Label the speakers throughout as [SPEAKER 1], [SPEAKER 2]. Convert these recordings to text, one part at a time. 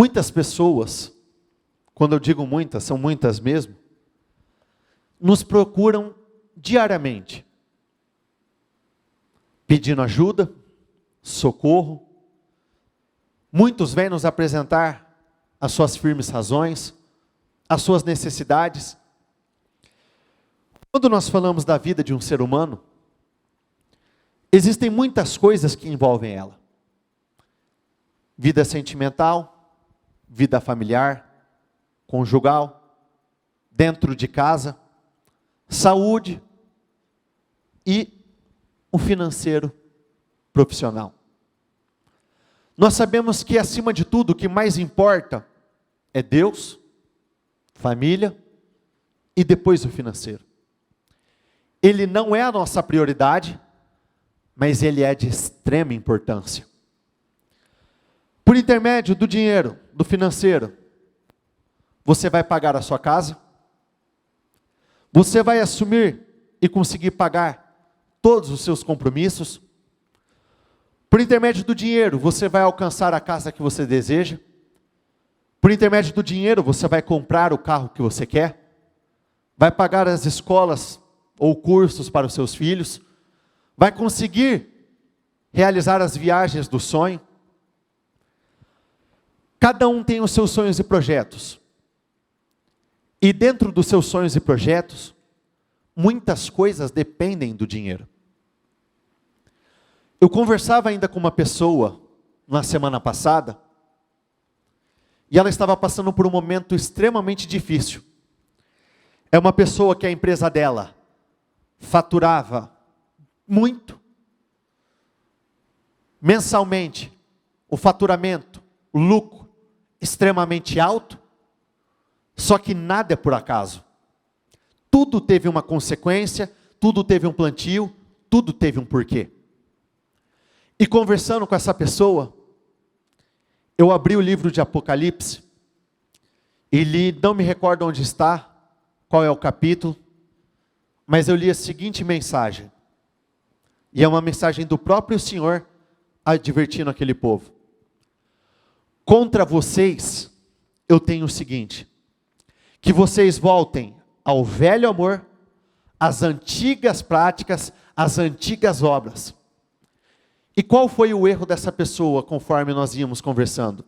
[SPEAKER 1] Muitas pessoas, quando eu digo muitas, são muitas mesmo, nos procuram diariamente, pedindo ajuda, socorro. Muitos vêm nos apresentar as suas firmes razões, as suas necessidades. Quando nós falamos da vida de um ser humano, existem muitas coisas que envolvem ela. Vida sentimental, vida familiar, conjugal, dentro de casa, saúde e o financeiro profissional. Nós sabemos que, acima de tudo, o que mais importa é Deus, família e depois o financeiro. Ele não é a nossa prioridade, mas ele é de extrema importância. Por intermédio do dinheiro, do financeiro, você vai pagar a sua casa, você vai assumir e conseguir pagar todos os seus compromissos. Por intermédio do dinheiro, você vai alcançar a casa que você deseja. Por intermédio do dinheiro, você vai comprar o carro que você quer. Vai pagar as escolas ou cursos para os seus filhos. Vai conseguir realizar as viagens do sonho. Cada um tem os seus sonhos e projetos. E dentro dos seus sonhos e projetos, muitas coisas dependem do dinheiro. Eu conversava ainda com uma pessoa na semana passada, e ela estava passando por um momento extremamente difícil. É uma pessoa que a empresa dela faturava muito, mensalmente, o faturamento, o lucro, extremamente alto, só que nada é por acaso. Tudo teve uma consequência, tudo teve um plantio, tudo teve um porquê. E conversando com essa pessoa, eu abri o livro de Apocalipse, e li, não me recordo onde está, qual é o capítulo, mas eu li a seguinte mensagem, e é uma mensagem do próprio Senhor, advertindo aquele povo. Contra vocês, eu tenho o seguinte, que vocês voltem ao velho amor, às antigas práticas, às antigas obras. E qual foi o erro dessa pessoa, conforme nós íamos conversando?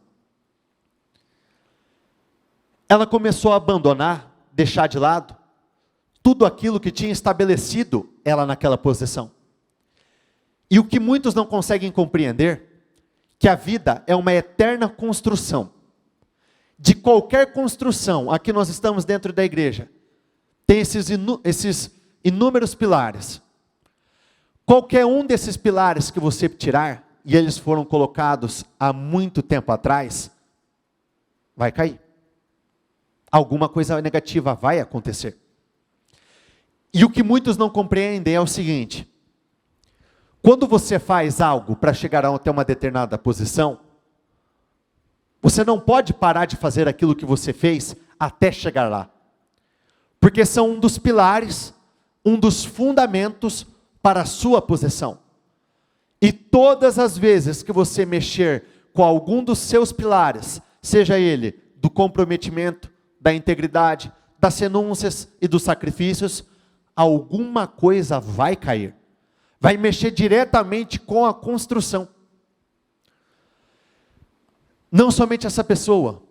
[SPEAKER 1] Ela começou a abandonar, deixar de lado, tudo aquilo que tinha estabelecido ela naquela posição. E o que muitos não conseguem compreender, que a vida é uma eterna construção. De qualquer construção, aqui nós estamos dentro da igreja, tem esses inúmeros pilares. Qualquer um desses pilares que você tirar, e eles foram colocados há muito tempo atrás, vai cair. Alguma coisa negativa vai acontecer. E o que muitos não compreendem é o seguinte: quando você faz algo para chegar até uma determinada posição, você não pode parar de fazer aquilo que você fez até chegar lá. Porque são um dos pilares, um dos fundamentos para a sua posição. E todas as vezes que você mexer com algum dos seus pilares, seja ele do comprometimento, da integridade, das renúncias e dos sacrifícios, alguma coisa vai cair. Vai mexer diretamente com a construção. Não somente essa pessoa,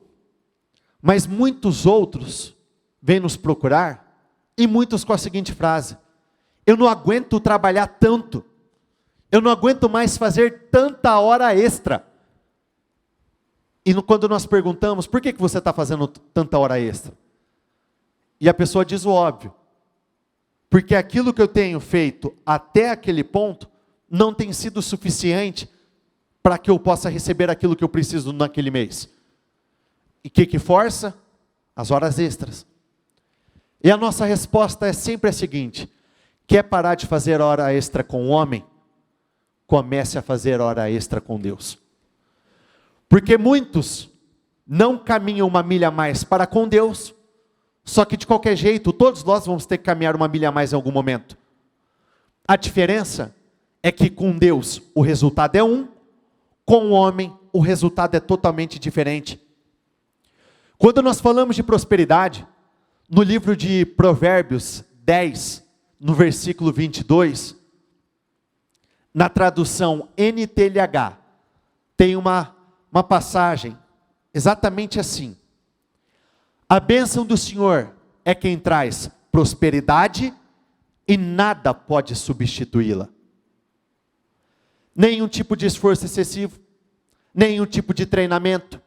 [SPEAKER 1] mas muitos outros vêm nos procurar, e muitos com a seguinte frase: eu não aguento trabalhar tanto, eu não aguento mais fazer tanta hora extra. E quando nós perguntamos, por que você está fazendo tanta hora extra? E a pessoa diz o óbvio: porque aquilo que eu tenho feito até aquele ponto, não tem sido suficiente para que eu possa receber aquilo que eu preciso naquele mês. E o que força? As horas extras. E a nossa resposta é sempre a seguinte: quer parar de fazer hora extra com o homem? Comece a fazer hora extra com Deus. Porque muitos não caminham uma milha a mais para com Deus, só que de qualquer jeito, todos nós vamos ter que caminhar uma milha a mais em algum momento. A diferença é que com Deus o resultado é um, com o homem o resultado é totalmente diferente. Quando nós falamos de prosperidade, no livro de Provérbios 10, no versículo 22, na tradução NTLH, tem uma passagem exatamente assim: a bênção do Senhor é quem traz prosperidade e nada pode substituí-la. Nenhum tipo de esforço excessivo, nenhum tipo de treinamento,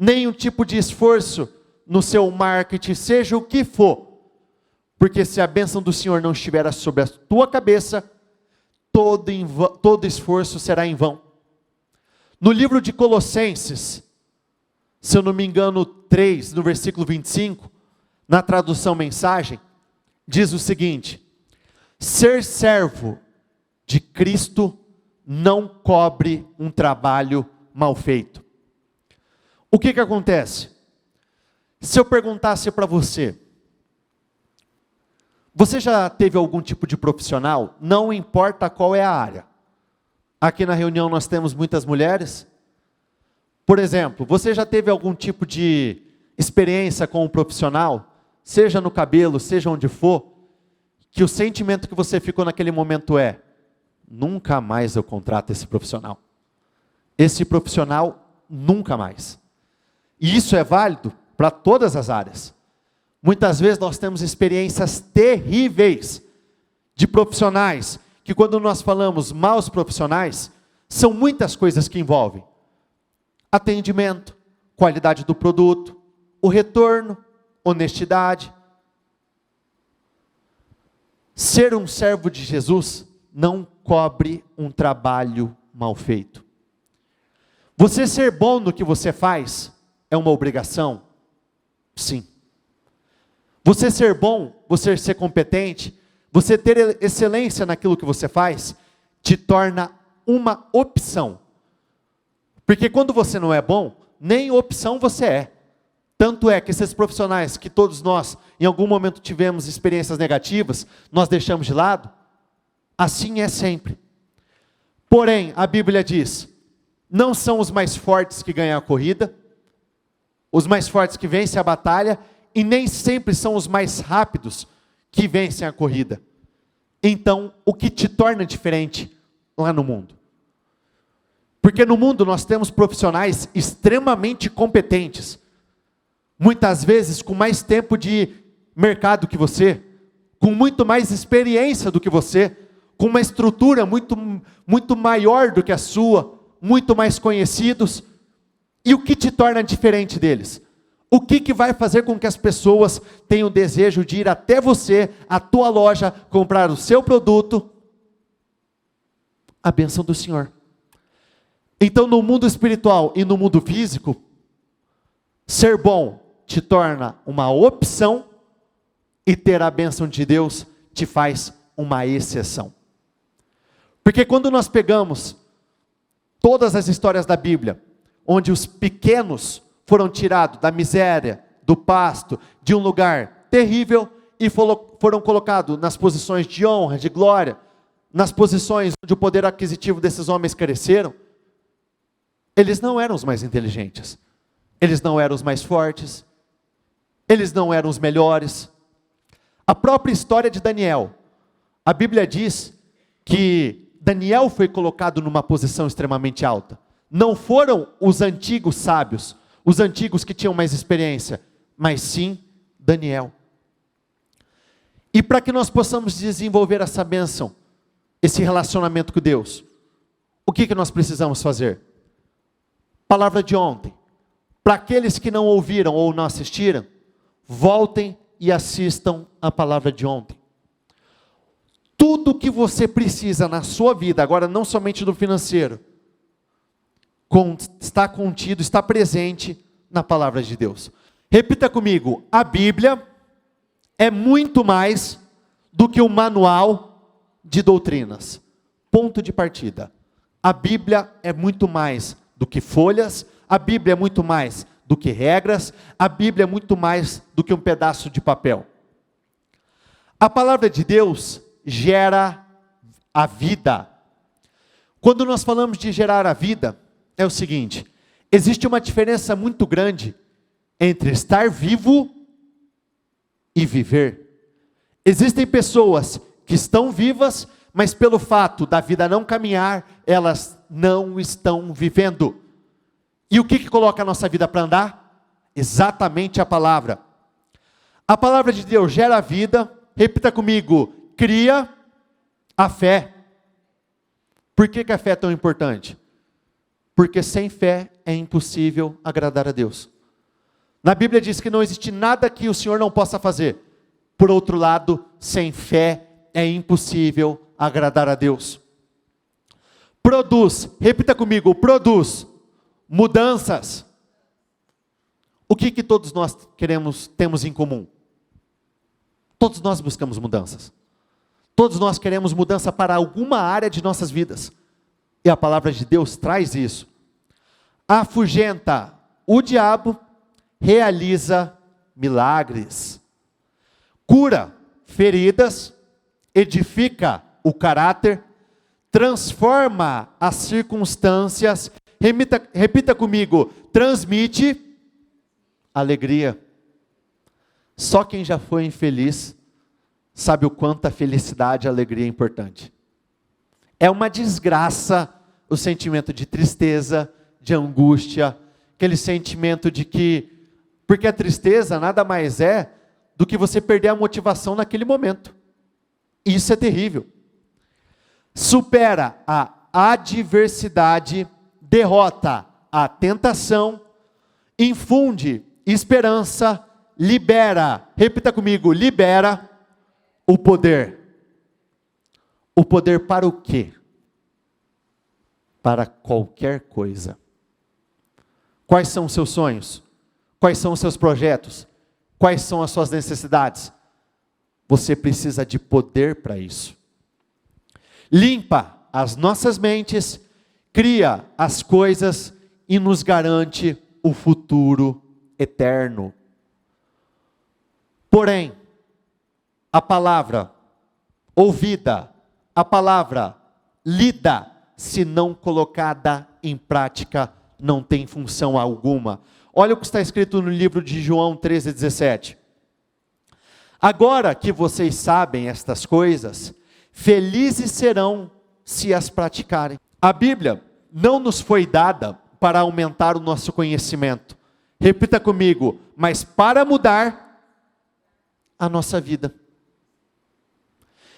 [SPEAKER 1] nenhum tipo de esforço no seu marketing, seja o que for. Porque se a bênção do Senhor não estiver sobre a tua cabeça, todo esforço será em vão. No livro de Colossenses, se eu não me engano, 3, no versículo 25, na tradução mensagem, diz o seguinte: ser servo de Cristo não cobre um trabalho mal feito. O que acontece? Se eu perguntasse para você, você já teve algum tipo de profissional? Não importa qual é a área. Aqui na reunião nós temos muitas mulheres. Por exemplo, você já teve algum tipo de experiência com um profissional? Seja no cabelo, seja onde for, que o sentimento que você ficou naquele momento é: nunca mais eu contrato esse profissional. Esse profissional, nunca mais. E isso é válido para todas as áreas. Muitas vezes nós temos experiências terríveis de profissionais, que quando nós falamos maus profissionais, são muitas coisas que envolvem: atendimento, qualidade do produto, o retorno, honestidade. Ser um servo de Jesus não cobre um trabalho mal feito. Você ser bom no que você faz é uma obrigação? Sim. Você ser bom, você ser competente, você ter excelência naquilo que você faz, te torna uma opção. Porque quando você não é bom, nem opção você é. Tanto é que esses profissionais que todos nós, em algum momento tivemos experiências negativas, nós deixamos de lado, assim é sempre. Porém, a Bíblia diz: não são os mais fortes que ganham a corrida, os mais fortes que vencem a batalha, e nem sempre são os mais rápidos que vencem a corrida. Então, o que te torna diferente lá no mundo? Porque no mundo nós temos profissionais extremamente competentes, muitas vezes com mais tempo de mercado que você, com muito mais experiência do que você, com uma estrutura muito maior do que a sua, muito mais conhecidos. E o que te torna diferente deles? O que vai fazer com que as pessoas tenham o desejo de ir até você, a tua loja, comprar o seu produto? A bênção do Senhor. Então, no mundo espiritual e no mundo físico, ser bom te torna uma opção, e ter a bênção de Deus te faz uma exceção. Porque quando nós pegamos todas as histórias da Bíblia, onde os pequenos foram tirados da miséria, do pasto, de um lugar terrível, e foram colocados nas posições de honra, de glória, nas posições onde o poder aquisitivo desses homens cresceram, eles não eram os mais inteligentes, eles não eram os mais fortes, eles não eram os melhores. A própria história de Daniel, a Bíblia diz que Daniel foi colocado numa posição extremamente alta. Não foram os antigos sábios, os antigos que tinham mais experiência, mas sim Daniel. E para que nós possamos desenvolver essa bênção, esse relacionamento com Deus, o que nós precisamos fazer? Palavra de ontem. Para aqueles que não ouviram ou não assistiram, voltem e assistam a palavra de ontem. Tudo que você precisa na sua vida, agora não somente do financeiro, está contido, está presente na palavra de Deus. Repita comigo: a Bíblia é muito mais do que um manual de doutrinas. Ponto de partida. A Bíblia é muito mais do que folhas, a Bíblia é muito mais do que regras, a Bíblia é muito mais do que um pedaço de papel. A palavra de Deus gera a vida. Quando nós falamos de gerar a vida, é o seguinte: existe uma diferença muito grande entre estar vivo e viver. Existem pessoas que estão vivas, mas pelo fato da vida não caminhar, elas não estão vivendo. E o que coloca a nossa vida para andar? Exatamente a palavra. A palavra de Deus gera vida. Repita comigo: cria a fé. Por que a fé é tão importante? Porque sem fé é impossível agradar a Deus. Na Bíblia diz que não existe nada que o Senhor não possa fazer. Por outro lado, sem fé é impossível agradar a Deus. Produz, repita comigo, produz mudanças. O que todos nós temos em comum? Todos nós buscamos mudanças. Todos nós queremos mudança para alguma área de nossas vidas. E a palavra de Deus traz isso. Afugenta o diabo, realiza milagres. Cura feridas, edifica o caráter, transforma as circunstâncias. Repita comigo, transmite alegria. Só quem já foi infeliz sabe o quanto a felicidade e a alegria é importante. É uma desgraça o sentimento de tristeza, de angústia, aquele sentimento de que, porque a tristeza nada mais é do que você perder a motivação naquele momento. Isso é terrível. Supera a adversidade, derrota a tentação, infunde esperança, libera, repita comigo, libera o poder. O poder para o quê? Para qualquer coisa. Quais são os seus sonhos? Quais são os seus projetos? Quais são as suas necessidades? Você precisa de poder para isso. Limpa as nossas mentes, cria as coisas e nos garante o futuro eterno. Porém, a palavra ouvida, a palavra lida, se não colocada em prática, não tem função alguma. Olha o que está escrito no livro de João 13:17. Agora que vocês sabem estas coisas, felizes serão se as praticarem. A Bíblia não nos foi dada para aumentar o nosso conhecimento. Repita comigo, mas para mudar a nossa vida.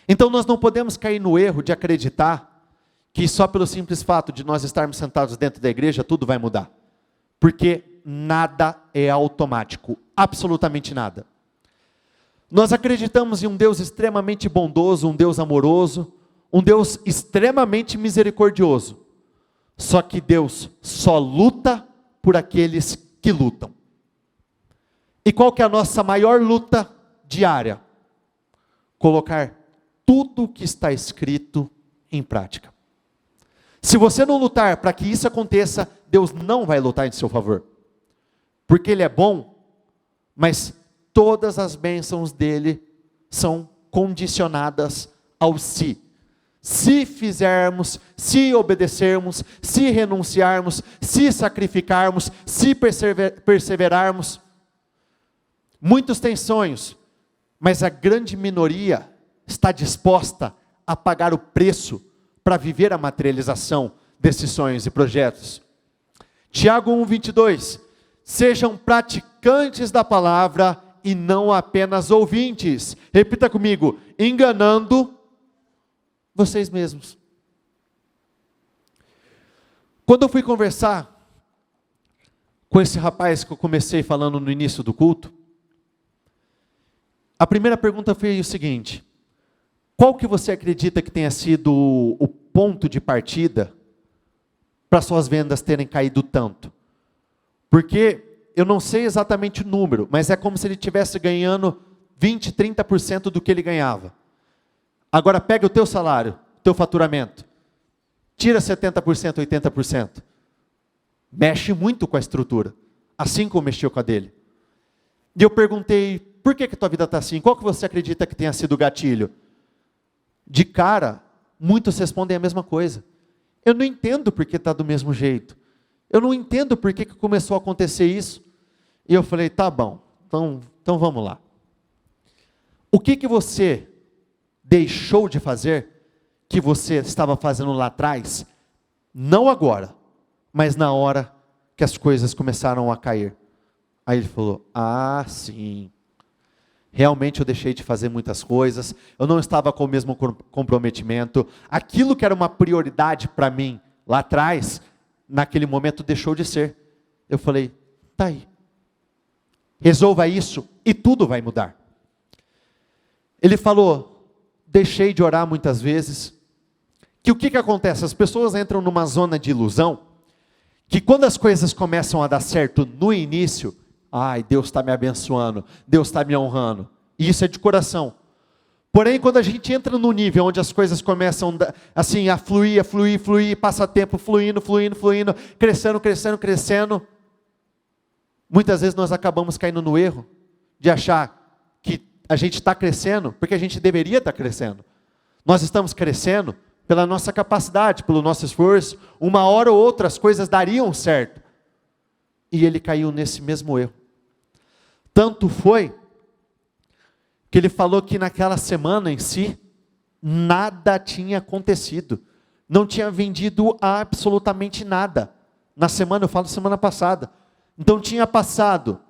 [SPEAKER 1] Então nós não podemos cair no erro de acreditar que só pelo simples fato de nós estarmos sentados dentro da igreja, tudo vai mudar. Porque nada é automático, absolutamente nada. Nós acreditamos em um Deus extremamente bondoso, um Deus amoroso, um Deus extremamente misericordioso. Só que Deus só luta por aqueles que lutam. E qual que é a nossa maior luta diária? Colocar tudo o que está escrito em prática. Se você não lutar para que isso aconteça, Deus não vai lutar em seu favor. Porque Ele é bom, mas todas as bênçãos dele são condicionadas ao si. Se fizermos, se obedecermos, se renunciarmos, se sacrificarmos, se perseverarmos. Muitos têm sonhos, mas a grande minoria está disposta a pagar o preço para viver a materialização desses sonhos e projetos. Tiago 1:22, sejam praticantes da palavra e não apenas ouvintes. Repita comigo, enganando vocês mesmos. Quando eu fui conversar com esse rapaz que eu comecei falando no início do culto, a primeira pergunta foi o seguinte: qual que você acredita que tenha sido o ponto de partida para suas vendas terem caído tanto? Porque eu não sei exatamente o número, mas é como se ele estivesse ganhando 20%, 30% do que ele ganhava. Agora pega o teu salário, teu faturamento, tira 70%, 80%. Mexe muito com a estrutura, assim como mexeu com a dele. E eu perguntei, por que a tua vida está assim? Qual que você acredita que tenha sido o gatilho? De cara, muitos respondem a mesma coisa. Eu não entendo por que está do mesmo jeito. Eu não entendo por que começou a acontecer isso. E eu falei, tá bom, então vamos lá. O que você deixou de fazer, que você estava fazendo lá atrás, não agora, mas na hora que as coisas começaram a cair? Aí ele falou, sim, realmente eu deixei de fazer muitas coisas, eu não estava com o mesmo comprometimento, aquilo que era uma prioridade para mim lá atrás, naquele momento deixou de ser. Eu falei, tá aí, resolva isso e tudo vai mudar. Ele falou, deixei de orar muitas vezes, que o que acontece? As pessoas entram numa zona de ilusão, que quando as coisas começam a dar certo no início, Deus está me abençoando, Deus está me honrando, e isso é de coração. Porém, quando a gente entra no nível onde as coisas começam assim, a fluir, passa tempo fluindo, crescendo, muitas vezes nós acabamos caindo no erro de achar que a gente está crescendo, porque a gente deveria estar crescendo. Nós estamos crescendo pela nossa capacidade, pelo nosso esforço. Uma hora ou outra as coisas dariam certo. E ele caiu nesse mesmo erro. Tanto foi que ele falou que naquela semana em si, nada tinha acontecido. Não tinha vendido absolutamente nada. Na semana, eu falo semana passada. Então tinha passado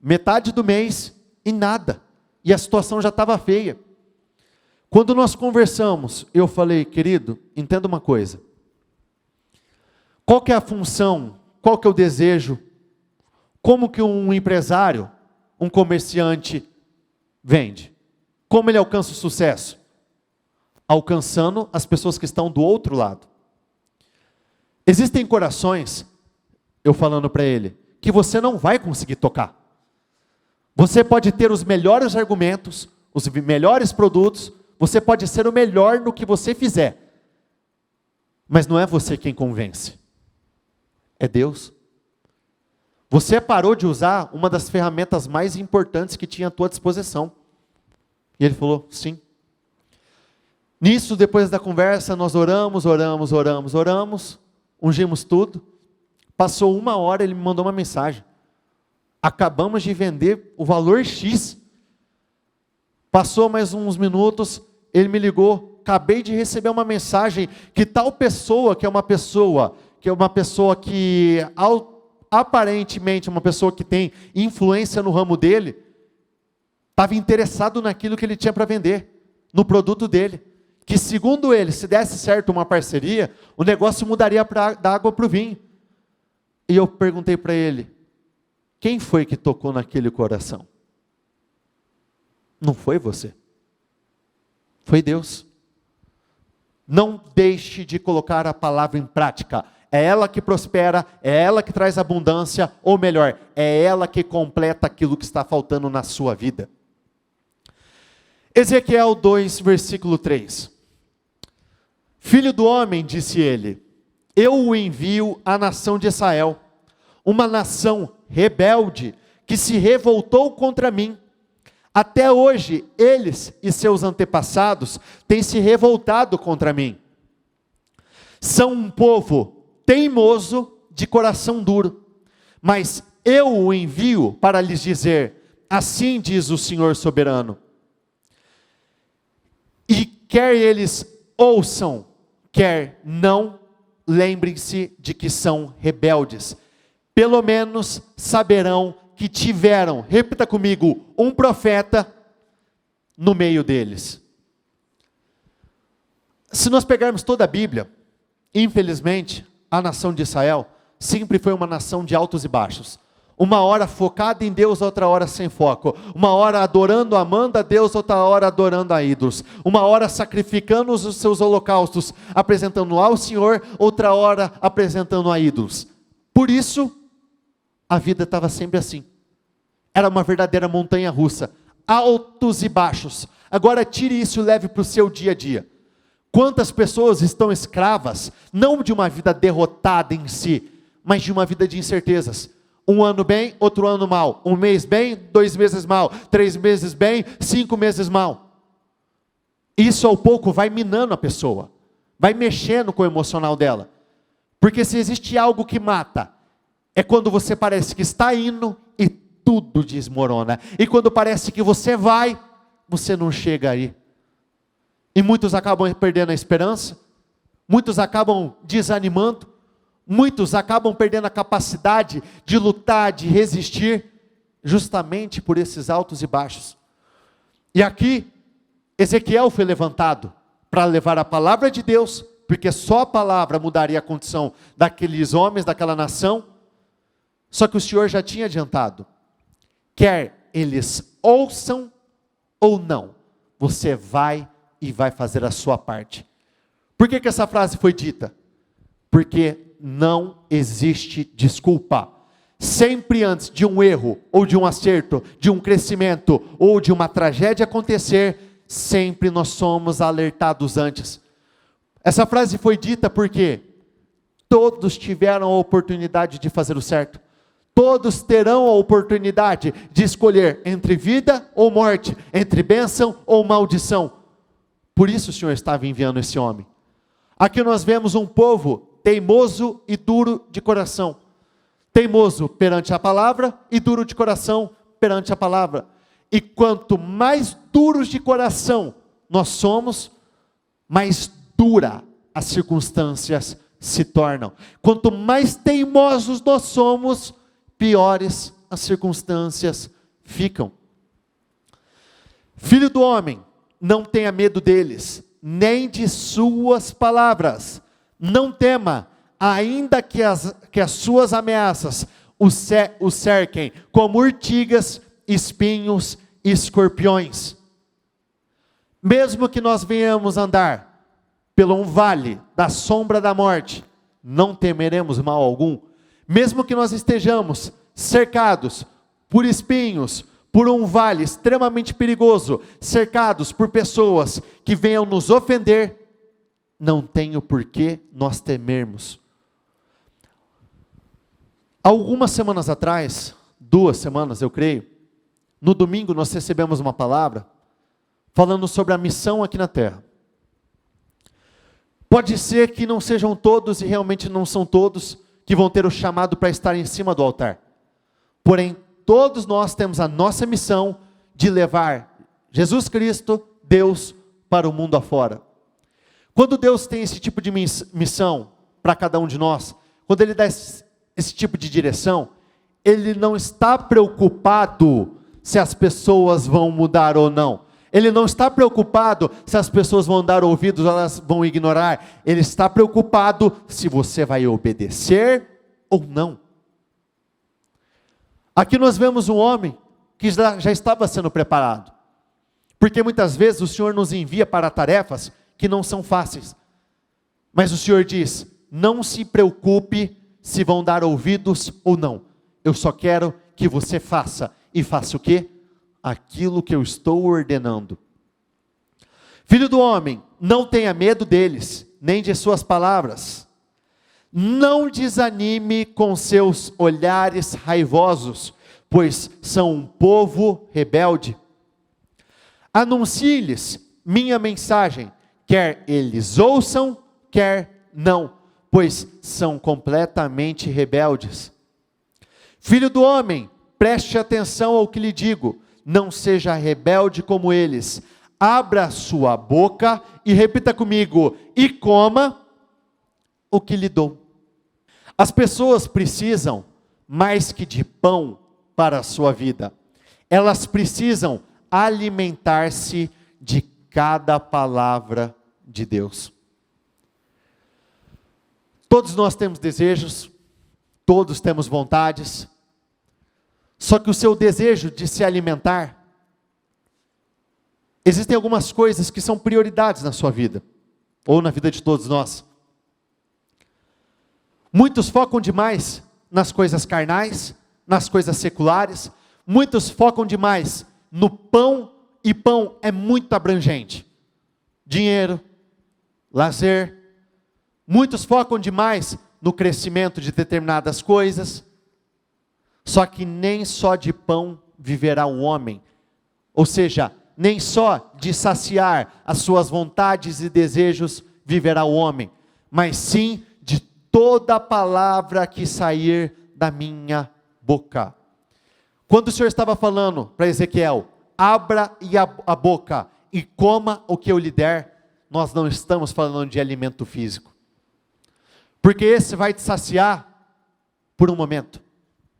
[SPEAKER 1] metade do mês e nada. E a situação já estava feia. Quando nós conversamos, eu falei, querido, entenda uma coisa. Qual que é a função, qual que é o desejo? Como que um empresário, um comerciante vende? Como ele alcança o sucesso? Alcançando as pessoas que estão do outro lado. Existem corações, eu falando para ele, que você não vai conseguir tocar. Você pode ter os melhores argumentos, os melhores produtos, você pode ser o melhor no que você fizer. Mas não é você quem convence. É Deus. Você parou de usar uma das ferramentas mais importantes que tinha à tua disposição. E ele falou, sim. Nisso, depois da conversa, nós oramos, ungimos tudo. Passou 1 hora, ele me mandou uma mensagem. Acabamos de vender o valor X. Passou mais uns minutos, ele me ligou. Acabei de receber uma mensagem que tal pessoa, que é uma pessoa que aparentemente uma pessoa que tem influência no ramo dele, estava interessado naquilo que ele tinha para vender, no produto dele. Que segundo ele, se desse certo uma parceria, o negócio mudaria da água para o vinho. E eu perguntei para ele, quem foi que tocou naquele coração? Não foi você. Foi Deus. Não deixe de colocar a palavra em prática. É ela que prospera, é ela que traz abundância, ou melhor, é ela que completa aquilo que está faltando na sua vida. Ezequiel 2, versículo 3. Filho do homem, disse ele, eu o envio à nação de Israel, uma nação rebelde, que se revoltou contra mim. Até hoje, eles e seus antepassados têm se revoltado contra mim. São um povo teimoso, de coração duro. Mas eu o envio para lhes dizer, assim diz o Senhor soberano. E quer eles ouçam, quer não, lembrem-se de que são rebeldes. Pelo menos saberão que tiveram, repita comigo, um profeta no meio deles. Se nós pegarmos toda a Bíblia, infelizmente, a nação de Israel sempre foi uma nação de altos e baixos. Uma hora focada em Deus, outra hora sem foco. Uma hora adorando, amando a Deus, outra hora adorando a ídolos. Uma hora sacrificando os seus holocaustos, apresentando ao Senhor, outra hora apresentando a ídolos. Por isso, a vida estava sempre assim. Era uma verdadeira montanha russa. Altos e baixos. Agora tire isso e leve para o seu dia a dia. Quantas pessoas estão escravas, não de uma vida derrotada em si, mas de uma vida de incertezas. Um ano bem, outro ano mal. Um mês bem, 2 meses mal. 3 meses bem, 5 meses mal. Isso ao pouco vai minando a pessoa. Vai mexendo com o emocional dela. Porque se existe algo que mata, é quando você parece que está indo e tudo desmorona. E quando parece que você vai, você não chega aí. E muitos acabam perdendo a esperança, muitos acabam desanimando, muitos acabam perdendo a capacidade de lutar, de resistir, justamente por esses altos e baixos. E aqui, Ezequiel foi levantado para levar a palavra de Deus, porque só a palavra mudaria a condição daqueles homens, daquela nação. Só que o Senhor já tinha adiantado, quer eles ouçam ou não, você vai e vai fazer a sua parte. Por que essa frase foi dita? Porque não existe desculpa. Sempre antes de um erro, ou de um acerto, de um crescimento, ou de uma tragédia acontecer, sempre nós somos alertados antes. Essa frase foi dita porque todos tiveram a oportunidade de fazer o certo. Todos terão a oportunidade de escolher entre vida ou morte, entre bênção ou maldição. Por isso o Senhor estava enviando esse homem. Aqui nós vemos um povo teimoso e duro de coração. Teimoso perante a palavra e duro de coração perante a palavra. E quanto mais duros de coração nós somos, mais dura as circunstâncias se tornam. Quanto mais teimosos nós somos, piores as circunstâncias ficam. Filho do homem, não tenha medo deles, nem de suas palavras. Não tema, ainda que as suas ameaças o cerquem como urtigas, espinhos e escorpiões. Mesmo que nós venhamos andar pelo um vale da sombra da morte, não temeremos mal algum. Mesmo que nós estejamos cercados por espinhos, por um vale extremamente perigoso, cercados por pessoas que venham nos ofender, não tem o porquê nós temermos. Algumas semanas atrás, 2 semanas eu creio, no domingo nós recebemos uma palavra falando sobre a missão aqui na terra. Pode ser que não sejam todos, e realmente não são todos, que vão ter o chamado para estar em cima do altar. Porém, todos nós temos a nossa missão de levar Jesus Cristo, Deus, para o mundo afora. Quando Deus tem esse tipo de missão para cada um de nós, quando Ele dá esse tipo de direção, Ele não está preocupado se as pessoas vão mudar ou não. Ele não está preocupado se as pessoas vão dar ouvidos ou elas vão ignorar. Ele está preocupado se você vai obedecer ou não. Aqui nós vemos um homem que já estava sendo preparado. Porque muitas vezes o Senhor nos envia para tarefas que não são fáceis. Mas o Senhor diz, não se preocupe se vão dar ouvidos ou não. Eu só quero que você faça. E faça o quê? Aquilo que eu estou ordenando. Filho do homem, não tenha medo deles, nem de suas palavras. Não desanime com seus olhares raivosos, pois são um povo rebelde. Anuncie-lhes minha mensagem, quer eles ouçam, quer não, pois são completamente rebeldes. Filho do homem, preste atenção ao que lhe digo, não seja rebelde como eles. Abra sua boca e repita comigo, e coma o que lhe dou. As pessoas precisam mais que de pão para a sua vida. Elas precisam alimentar-se de cada palavra de Deus. Todos nós temos desejos, todos temos vontades, só que o seu desejo de se alimentar, existem algumas coisas que são prioridades na sua vida, ou na vida de todos nós. Muitos focam demais nas coisas carnais, nas coisas seculares, muitos focam demais no pão, e pão é muito abrangente. Dinheiro, lazer, muitos focam demais no crescimento de determinadas coisas. Só que nem só de pão viverá o homem. Ou seja, nem só de saciar as suas vontades e desejos viverá o homem, mas sim de toda palavra que sair da minha boca. Quando o Senhor estava falando para Ezequiel, abra a boca e coma o que eu lhe der, nós não estamos falando de alimento físico. Porque esse vai te saciar por um momento,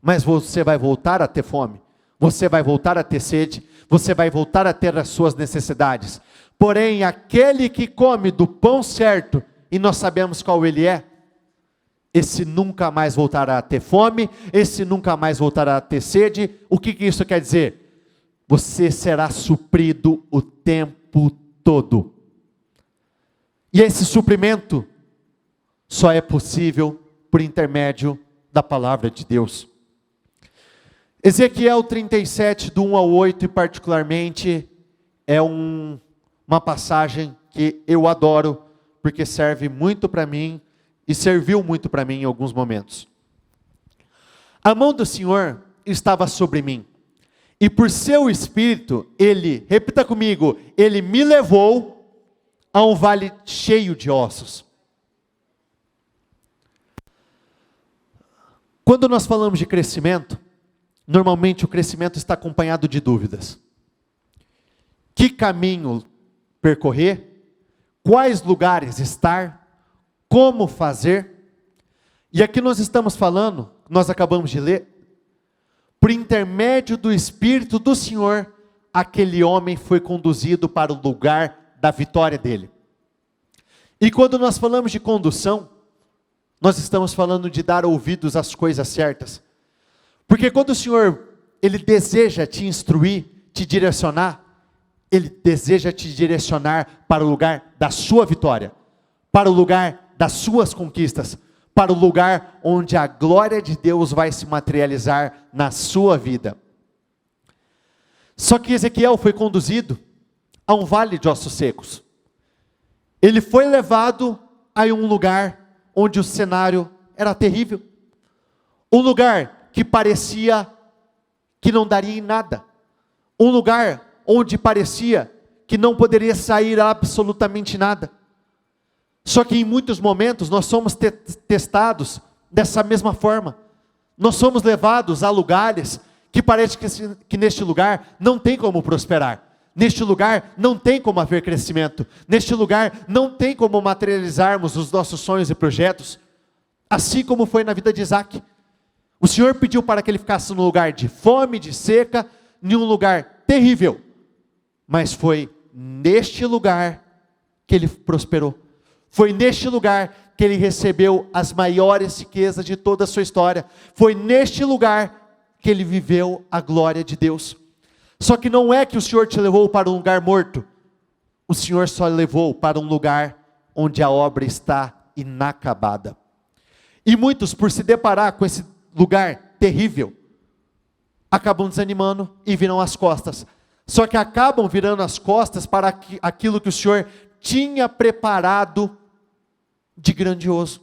[SPEAKER 1] mas você vai voltar a ter fome, você vai voltar a ter sede, você vai voltar a ter as suas necessidades. Porém, aquele que come do pão certo, e nós sabemos qual ele é, esse nunca mais voltará a ter fome, esse nunca mais voltará a ter sede. O que isso quer dizer? Você será suprido o tempo todo. E esse suprimento só é possível por intermédio da palavra de Deus. Ezequiel 37, do 1 ao 8, e particularmente, é uma passagem que eu adoro, porque serve muito para mim, e serviu muito para mim em alguns momentos. A mão do Senhor estava sobre mim, e por seu Espírito, Ele, repita comigo, Ele me levou a um vale cheio de ossos. Quando nós falamos de crescimento, normalmente o crescimento está acompanhado de dúvidas. Que caminho percorrer? Quais lugares estar? Como fazer? E aqui nós estamos falando, nós acabamos de ler, por intermédio do Espírito do Senhor, aquele homem foi conduzido para o lugar da vitória dele. E quando nós falamos de condução, nós estamos falando de dar ouvidos às coisas certas. Porque quando o Senhor, Ele deseja te instruir, te direcionar, Ele deseja te direcionar para o lugar da sua vitória, para o lugar das suas conquistas, para o lugar onde a glória de Deus vai se materializar na sua vida. Só que Ezequiel foi conduzido a um vale de ossos secos. Ele foi levado a um lugar onde o cenário era terrível. Um lugar que parecia que não daria em nada. Um lugar onde parecia que não poderia sair absolutamente nada. Só que em muitos momentos nós somos testados dessa mesma forma. Nós somos levados a lugares que parece que neste lugar não tem como prosperar. Neste lugar não tem como haver crescimento. Neste lugar não tem como materializarmos os nossos sonhos e projetos. Assim como foi na vida de Isaac. O Senhor pediu para que ele ficasse num lugar de fome, de seca, em um lugar terrível. Mas foi neste lugar que ele prosperou. Foi neste lugar que ele recebeu as maiores riquezas de toda a sua história. Foi neste lugar que ele viveu a glória de Deus. Só que não é que o Senhor te levou para um lugar morto. O Senhor só levou para um lugar onde a obra está inacabada. E muitos, por se deparar com esse lugar terrível, acabam desanimando e viram as costas. Só que acabam virando as costas para aquilo que o Senhor tinha preparado de grandioso.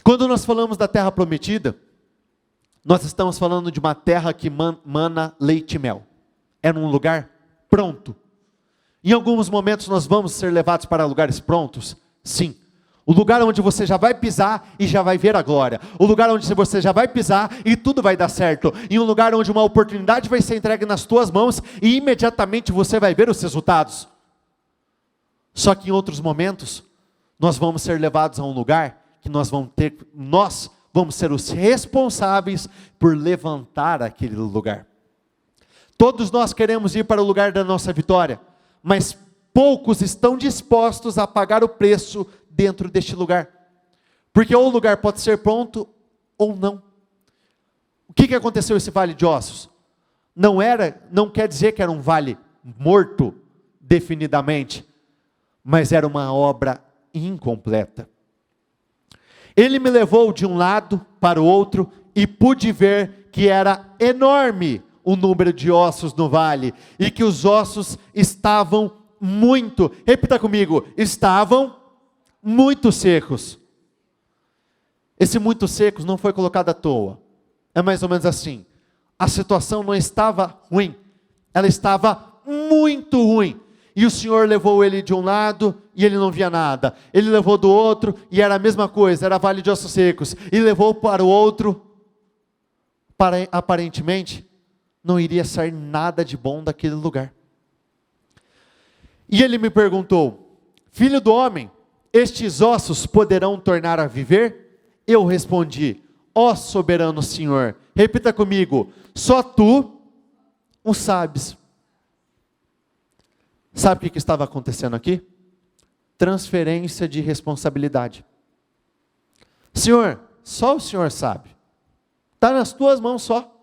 [SPEAKER 1] Quando nós falamos da terra prometida, nós estamos falando de uma terra que mana leite e mel. É num lugar pronto. Em alguns momentos nós vamos ser levados para lugares prontos? Sim. O lugar onde você já vai pisar e já vai ver a glória. O lugar onde você já vai pisar e tudo vai dar certo. Em um lugar onde uma oportunidade vai ser entregue nas tuas mãos e imediatamente você vai ver os resultados. Só que em outros momentos, nós vamos ser levados a um lugar que nós vamos ser os responsáveis por levantar aquele lugar. Todos nós queremos ir para o lugar da nossa vitória, mas poucos estão dispostos a pagar o preço dentro deste lugar. Porque ou o lugar pode ser pronto ou não. O que aconteceu nesse vale de ossos? Não quer dizer que era um vale morto, definidamente, mas era uma obra incompleta. Ele me levou de um lado para o outro e pude ver que era enorme o número de ossos no vale e que os ossos estavam muito, repita comigo, estavam muito secos. Esse muito secos não foi colocado à toa. É mais ou menos assim. A situação não estava ruim, ela estava muito ruim. E o Senhor levou ele de um lado e ele não via nada. Ele levou do outro e era a mesma coisa, era vale de ossos secos. E levou para o outro aparentemente, não iria sair nada de bom daquele lugar. E ele me perguntou: filho do homem, estes ossos poderão tornar a viver? Eu respondi: ó soberano Senhor, repita comigo, só tu o sabes. Sabe o que estava acontecendo aqui? Transferência de responsabilidade. Senhor, só o Senhor sabe. Está nas tuas mãos só.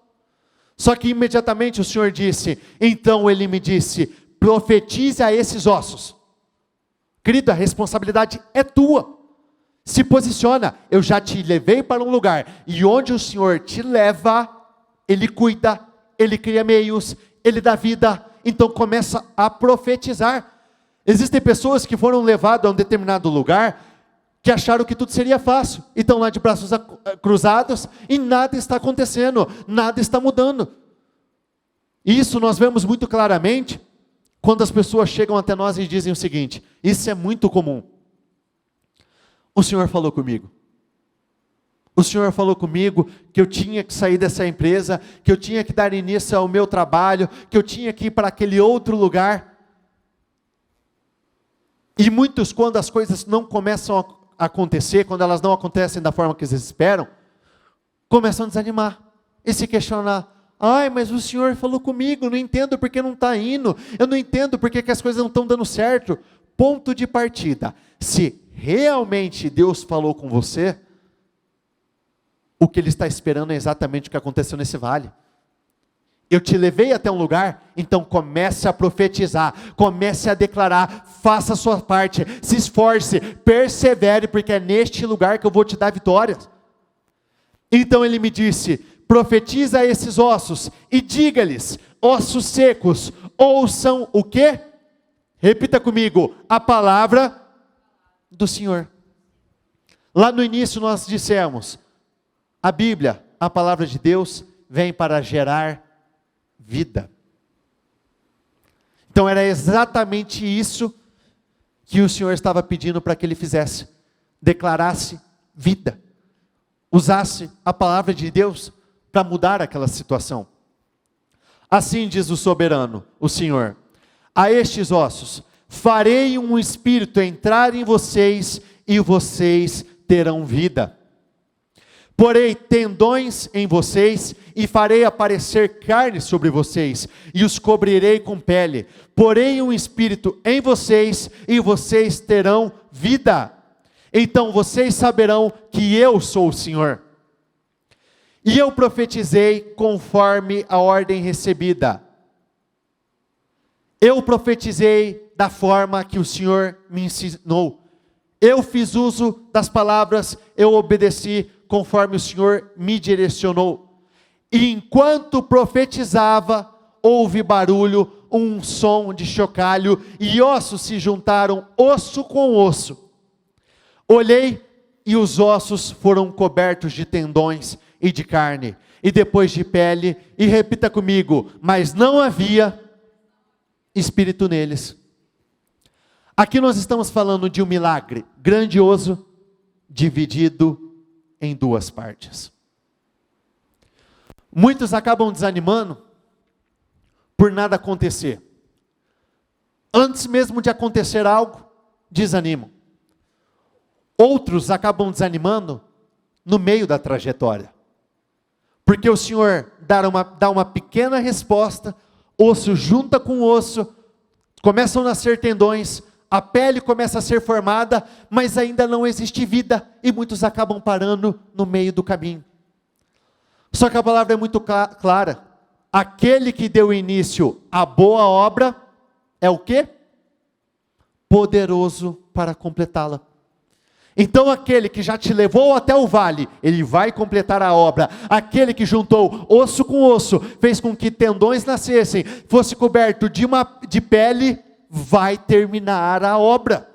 [SPEAKER 1] Só que imediatamente o Senhor disse, então ele me disse, profetize a esses ossos. Querido, a responsabilidade é tua. Se posiciona, eu já te levei para um lugar, e onde o Senhor te leva, Ele cuida, Ele cria meios, Ele dá vida, então começa a profetizar. Existem pessoas que foram levadas a um determinado lugar, que acharam que tudo seria fácil, e estão lá de braços cruzados, e nada está acontecendo, nada está mudando. Isso nós vemos muito claramente, quando as pessoas chegam até nós e dizem o seguinte, isso é muito comum. O Senhor falou comigo. O Senhor falou comigo que eu tinha que sair dessa empresa, que eu tinha que dar início ao meu trabalho, que eu tinha que ir para aquele outro lugar. E muitos, quando as coisas não começam a acontecer, quando elas não acontecem da forma que eles esperam, começam a desanimar e se questionar. Ai, mas o Senhor falou comigo, não entendo porque não está indo, eu não entendo porque que as coisas não estão dando certo. Ponto de partida, se realmente Deus falou com você, o que Ele está esperando é exatamente o que aconteceu nesse vale. Eu te levei até um lugar, então comece a profetizar, comece a declarar, faça a sua parte, se esforce, persevere, porque é neste lugar que eu vou te dar vitórias. Então Ele me disse, profetiza a esses ossos e diga-lhes, ossos secos, ouçam o quê? Repita comigo, a palavra do Senhor. Lá no início nós dissemos, a Bíblia, a palavra de Deus, vem para gerar vida. Então era exatamente isso que o Senhor estava pedindo para que ele fizesse. Declarasse vida. Usasse a palavra de Deus para mudar aquela situação. Assim diz o soberano, o Senhor, a estes ossos, farei um espírito entrar em vocês e vocês terão vida. Porei tendões em vocês e farei aparecer carne sobre vocês e os cobrirei com pele. Porei um espírito em vocês e vocês terão vida. Então vocês saberão que eu sou o Senhor. E eu profetizei conforme a ordem recebida. Eu profetizei da forma que o Senhor me ensinou. Eu fiz uso das palavras, eu obedeci conforme o Senhor me direcionou. E enquanto profetizava, houve barulho, um som de chocalho, e ossos se juntaram, osso com osso. Olhei, e os ossos foram cobertos de tendões e de carne, e depois de pele, e repita comigo, mas não havia espírito neles. Aqui nós estamos falando de um milagre grandioso, dividido em duas partes. Muitos acabam desanimando por nada acontecer. Antes mesmo de acontecer algo, desanimam. Outros acabam desanimando no meio da trajetória. Porque o Senhor dá uma pequena resposta, osso junta com osso, começam a nascer tendões, a pele começa a ser formada, mas ainda não existe vida, e muitos acabam parando no meio do caminho. Só que a palavra é muito clara, aquele que deu início à boa obra, é o quê? Poderoso para completá-la. Então aquele que já te levou até o vale, ele vai completar a obra. Aquele que juntou osso com osso, fez com que tendões nascessem, fosse coberto de pele, vai terminar a obra.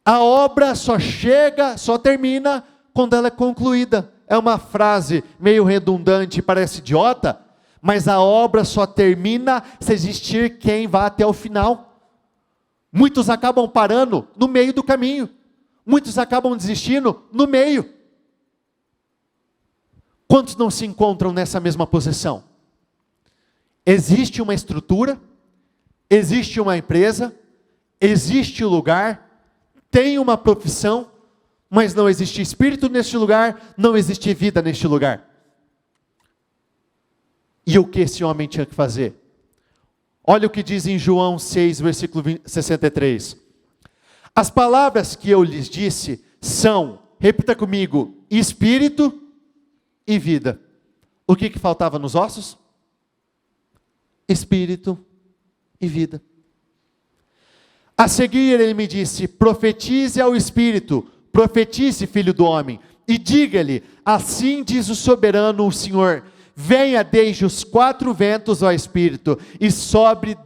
[SPEAKER 1] A obra só termina quando ela é concluída. É uma frase meio redundante, parece idiota, mas a obra só termina se existir quem vá até o final. Muitos acabam parando no meio do caminho. Muitos acabam desistindo no meio. Quantos não se encontram nessa mesma posição? Existe uma estrutura, existe uma empresa, existe um lugar, tem uma profissão, mas não existe espírito neste lugar, não existe vida neste lugar. E o que esse homem tinha que fazer? Olha o que diz em João 6, versículo 63. As palavras que eu lhes disse são, repita comigo, espírito e vida. O que faltava nos ossos? Espírito e vida. A seguir ele me disse, profetize ao Espírito, profetize, filho do homem, e diga-lhe, assim diz o soberano, o Senhor, venha desde os 4 ventos, ó Espírito, e sopre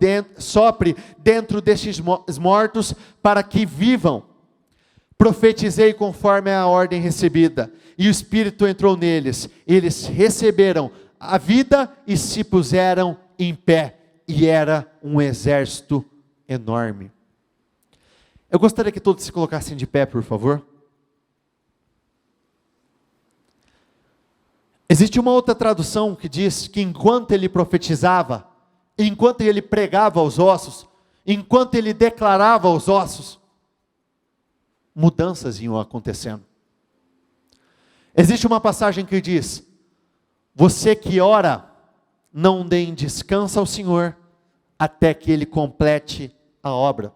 [SPEAKER 1] dentro destes mortos, para que vivam. Profetizei conforme a ordem recebida, e o Espírito entrou neles, eles receberam a vida e se puseram em pé, e era um exército enorme. Eu gostaria que todos se colocassem de pé, por favor. Existe uma outra tradução que diz que enquanto ele profetizava, enquanto ele pregava aos ossos, enquanto ele declarava aos ossos, mudanças iam acontecendo. Existe uma passagem que diz, você que ora, não deem descanso ao Senhor, até que Ele complete a obra.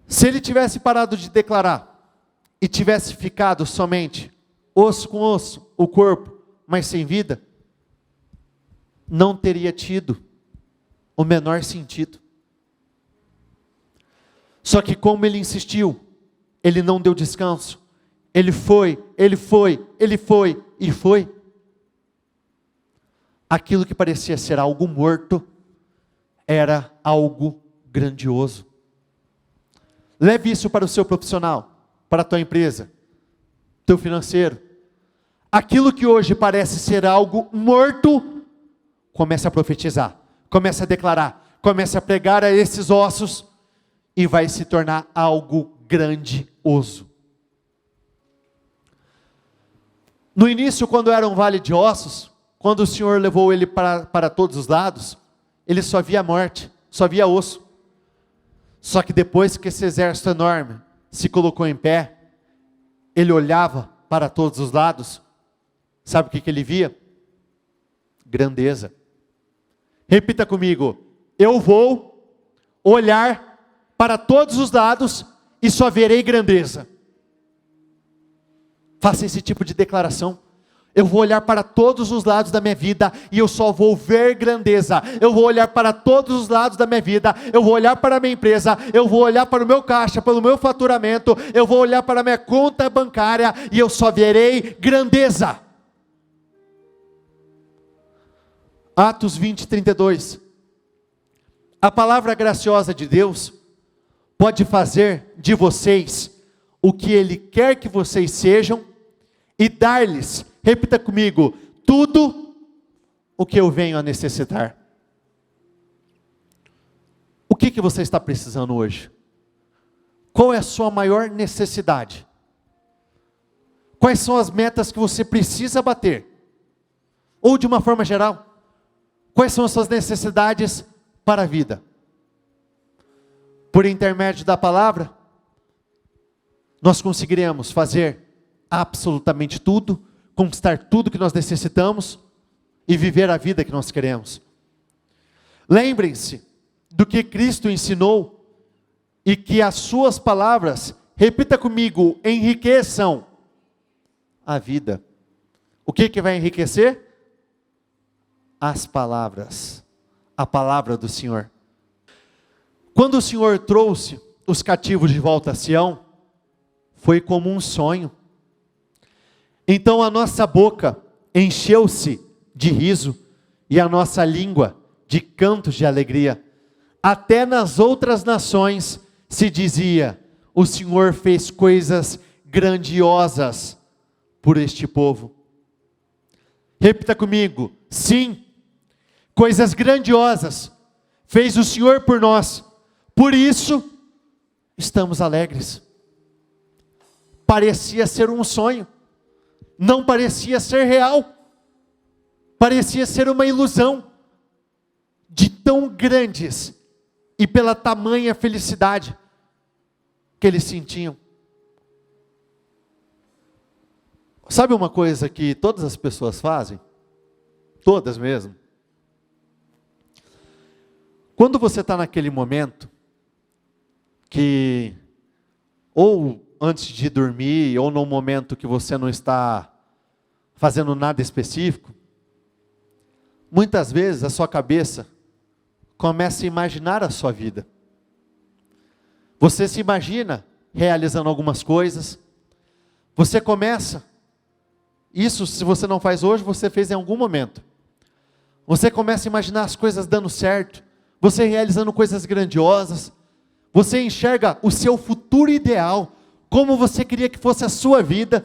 [SPEAKER 1] Se ele tivesse parado de declarar, e tivesse ficado somente osso com osso, o corpo, mas sem vida, não teria tido o menor sentido. Só que como ele insistiu, ele não deu descanso, ele foi, e foi. Aquilo que parecia ser algo morto, era algo grandioso. Leve isso para o seu profissional, para a tua empresa, teu financeiro. Aquilo que hoje parece ser algo morto, comece a profetizar, comece a declarar, comece a pregar a esses ossos, e vai se tornar algo grandioso. No início, quando era um vale de ossos, quando o Senhor levou ele para todos os lados, ele só via morte, só via osso. Só que depois que esse exército enorme se colocou em pé, ele olhava para todos os lados, sabe o que ele via? Grandeza. Repita comigo, eu vou olhar para todos os lados e só verei grandeza. Faça esse tipo de declaração. Eu vou olhar para todos os lados da minha vida e eu só vou ver grandeza. Eu vou olhar para todos os lados da minha vida, eu vou olhar para a minha empresa, eu vou olhar para o meu caixa, pelo meu faturamento, eu vou olhar para a minha conta bancária e eu só verei grandeza. Atos 20, 32. A palavra graciosa de Deus pode fazer de vocês o que Ele quer que vocês sejam e dar-lhes, repita comigo, tudo o que eu venho a necessitar. O que você está precisando hoje? Qual é a sua maior necessidade? Quais são as metas que você precisa bater? Ou de uma forma geral, quais são as suas necessidades para a vida? Por intermédio da palavra, nós conseguiremos fazer absolutamente tudo, conquistar tudo que nós necessitamos e viver a vida que nós queremos. Lembrem-se do que Cristo ensinou e que as suas palavras, repita comigo, enriqueçam a vida. O que vai enriquecer? As palavras, a palavra do Senhor. Quando o Senhor trouxe os cativos de volta a Sião, foi como um sonho. Então a nossa boca encheu-se de riso e a nossa língua de cantos de alegria. Até nas outras nações se dizia, o Senhor fez coisas grandiosas por este povo. Repita comigo, sim, coisas grandiosas fez o Senhor por nós, por isso estamos alegres. Parecia ser um sonho. não parecia ser real, parecia ser uma ilusão, de tão grandes e pela tamanha felicidade que eles sentiam. Sabe uma coisa que todas as pessoas fazem? Todas mesmo. Quando você está naquele momento, que ou antes de dormir, ou num momento que você não está fazendo nada específico, muitas vezes a sua cabeça começa a imaginar a sua vida. Você se imagina realizando algumas coisas, você começa, isso se você não faz hoje, você fez em algum momento. Você começa a imaginar as coisas dando certo, você realizando coisas grandiosas, você enxerga o seu futuro ideal, como você queria que fosse a sua vida.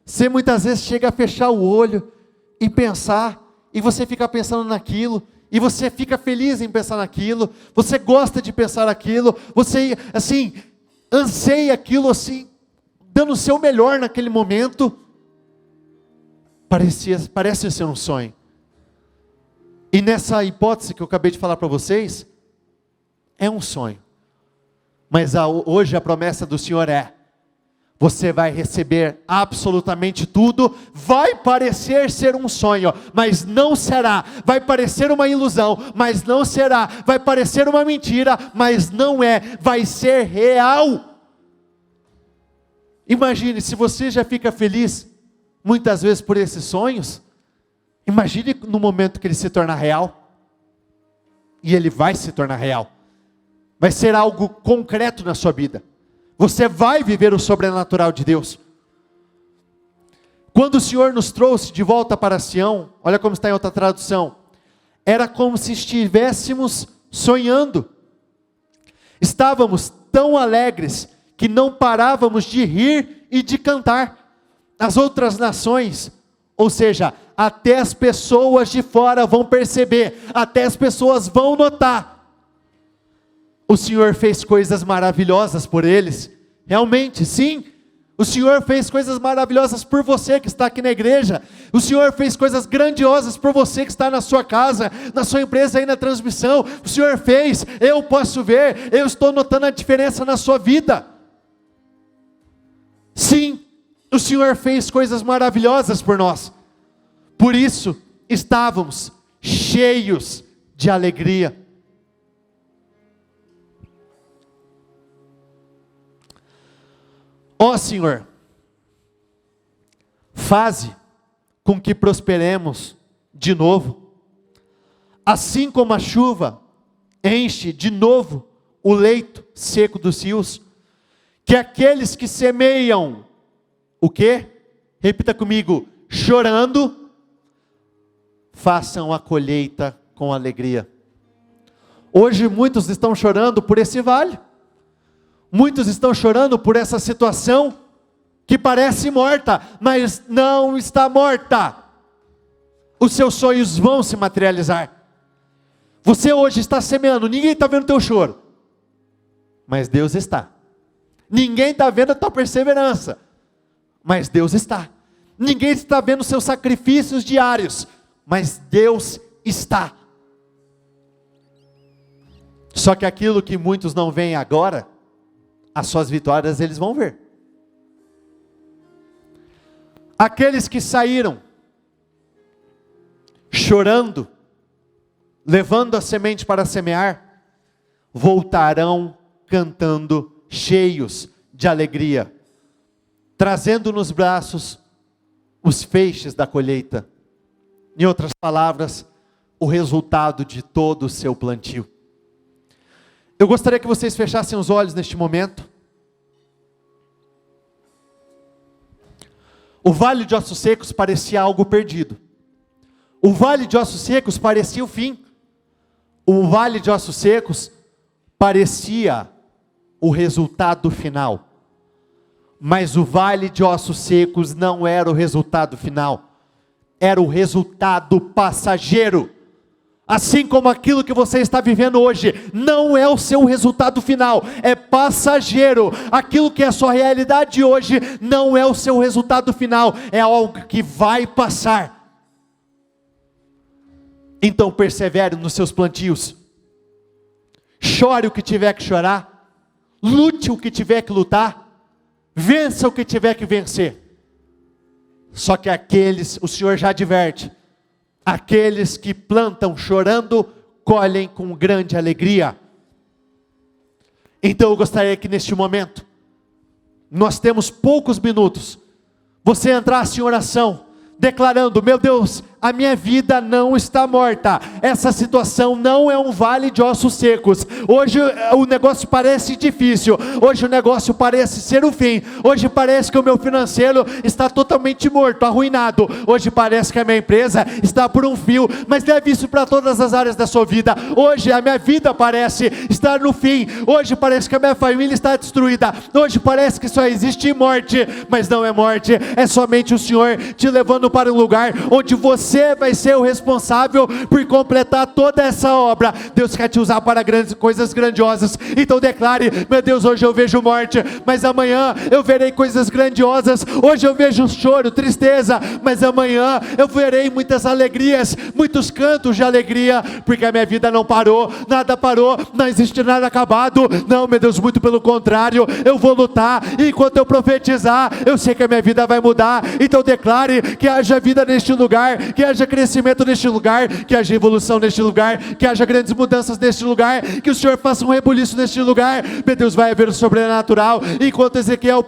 [SPEAKER 1] Você muitas vezes chega a fechar o olho e pensar, e você fica pensando naquilo, e você fica feliz em pensar naquilo, você gosta de pensar naquilo, você assim, anseia aquilo assim, dando o seu melhor naquele momento. Parece ser um sonho. E nessa hipótese que eu acabei de falar para vocês, é um sonho. Mas hoje a promessa do Senhor é: você vai receber absolutamente tudo. Vai parecer ser um sonho, mas não será. Vai parecer uma ilusão, mas não será. Vai parecer uma mentira, mas não é. Vai ser real. Imagine, se você já fica feliz muitas vezes por esses sonhos, imagine no momento que ele se tornar real. E ele vai se tornar real. Vai ser algo concreto na sua vida. Você vai viver o sobrenatural de Deus. Quando o Senhor nos trouxe de volta para Sião, olha como está em outra tradução, era como se estivéssemos sonhando. Estávamos tão alegres que não parávamos de rir e de cantar. As outras nações, ou seja, até as pessoas de fora vão perceber, até as pessoas vão notar. O Senhor fez coisas maravilhosas por eles. Realmente, sim. O Senhor fez coisas maravilhosas por você que está aqui na igreja. O Senhor fez coisas grandiosas por você que está na sua casa, na sua empresa aí na transmissão. O Senhor fez, eu posso ver, eu estou notando a diferença na sua vida. Sim, o Senhor fez coisas maravilhosas por nós. Por isso, estávamos cheios de alegria. Ó Senhor, faze com que prosperemos de novo, assim como a chuva enche de novo o leito seco dos rios, que aqueles que semeiam, o quê? Repita comigo, chorando, façam a colheita com alegria. Hoje muitos estão chorando por esse vale. Muitos estão chorando por essa situação que parece morta, mas não está morta. Os seus sonhos vão se materializar. Você hoje está semeando, ninguém está vendo o teu choro, mas Deus está. Ninguém está vendo a tua perseverança, mas Deus está. Ninguém está vendo os seus sacrifícios diários, mas Deus está. Só que aquilo que muitos não veem agora, as suas vitórias eles vão ver. Aqueles que saíram chorando, levando a semente para semear, voltarão cantando, cheios de alegria, trazendo nos braços os feixes da colheita. Em outras palavras, o resultado de todo o seu plantio. Eu gostaria que vocês fechassem os olhos neste momento. O vale de ossos secos parecia algo perdido. O vale de ossos secos parecia o fim. O vale de ossos secos parecia o resultado final. Mas o vale de ossos secos não era o resultado final. Era o resultado passageiro. Assim como aquilo que você está vivendo hoje não é o seu resultado final, é passageiro. Aquilo que é a sua realidade hoje não é o seu resultado final, é algo que vai passar. Então persevere nos seus plantios. Chore o que tiver que chorar, lute o que tiver que lutar, vença o que tiver que vencer. Só que o Senhor já adverte, aqueles que plantam chorando, colhem com grande alegria. Então eu gostaria que neste momento, nós temos poucos minutos, você entrasse em oração, declarando: meu Deus, a minha vida não está morta, essa situação não é um vale de ossos secos, hoje o negócio parece difícil, hoje o negócio parece ser o fim, hoje parece que o meu financeiro está totalmente morto, arruinado, hoje parece que a minha empresa está por um fio, mas leve isso para todas as áreas da sua vida. Hoje a minha vida parece estar no fim, hoje parece que a minha família está destruída, hoje parece que só existe morte, mas não é morte, é somente o Senhor te levando para um lugar onde você vai ser o responsável por completar toda essa obra. Deus quer te usar para coisas grandiosas. Então declare: meu Deus, hoje eu vejo morte, mas amanhã eu verei coisas grandiosas. Hoje eu vejo choro, tristeza, mas amanhã eu verei muitas alegrias, muitos cantos de alegria, porque a minha vida não parou, nada parou, não existe nada acabado. Não, meu Deus, muito pelo contrário, eu vou lutar, e enquanto eu profetizar, eu sei que a minha vida vai mudar. Então declare que haja vida neste lugar, que haja crescimento neste lugar, que haja evolução neste lugar, que haja grandes mudanças neste lugar, que o Senhor faça um rebuliço neste lugar. Meu Deus, vai haver o sobrenatural. Enquanto Ezequiel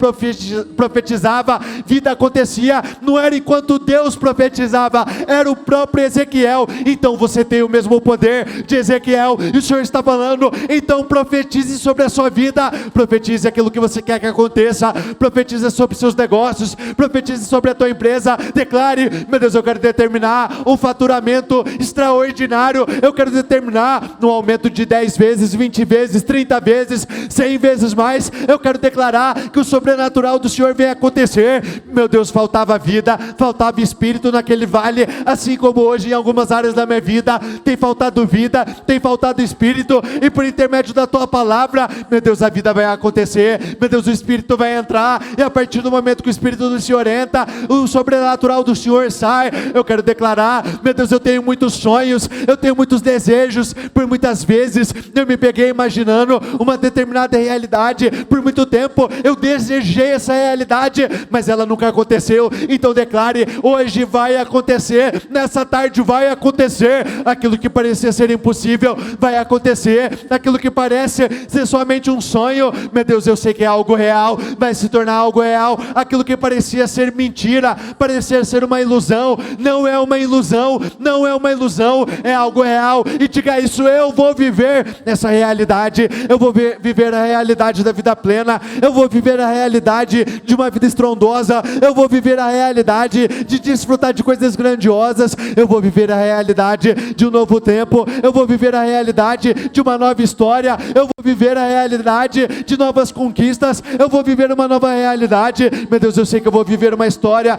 [SPEAKER 1] profetizava, vida acontecia. Não era enquanto Deus profetizava, era o próprio Ezequiel. Então você tem o mesmo poder de Ezequiel, e o Senhor está falando: então profetize sobre a sua vida, profetize aquilo que você quer que aconteça, profetize sobre seus negócios, profetize sobre a tua empresa. Declare: meu Deus, eu quero determinar um faturamento extraordinário, eu quero determinar um aumento de 10 vezes, 20 vezes, 30 vezes, 100 vezes mais. Eu quero declarar que o sobrenatural do Senhor vem acontecer. Meu Deus, faltava vida, faltava espírito naquele vale, assim como hoje em algumas áreas da minha vida tem faltado vida, tem faltado espírito, e por intermédio da tua palavra, meu Deus, a vida vai acontecer. Meu Deus, o espírito vai entrar, e a partir do momento que o espírito do Senhor entra, o sobrenatural do Senhor sai. Eu quero declarar: meu Deus, eu tenho muitos sonhos, eu tenho muitos desejos. Por muitas vezes eu me peguei imaginando uma determinada realidade, por muito tempo eu desejei essa realidade, mas ela nunca aconteceu. Então declare: hoje vai acontecer, nessa tarde vai acontecer. Aquilo que parecia ser impossível vai acontecer, aquilo que parece ser somente um sonho, meu Deus, eu sei que é algo real, vai se tornar algo real. Aquilo que parecia ser mentira, parecia ser uma ilusão, não é uma ilusão, não é uma ilusão, é algo real. E diga isso: eu vou viver essa realidade, eu vou viver a realidade da vida plena, eu vou viver a realidade de uma vida estrondosa, eu vou viver a realidade de desfrutar de coisas grandiosas, eu vou viver a realidade de um novo tempo, eu vou viver a realidade de uma nova história, eu vou viver a realidade de novas conquistas, eu vou viver uma nova realidade. Meu Deus, eu sei que eu vou viver uma história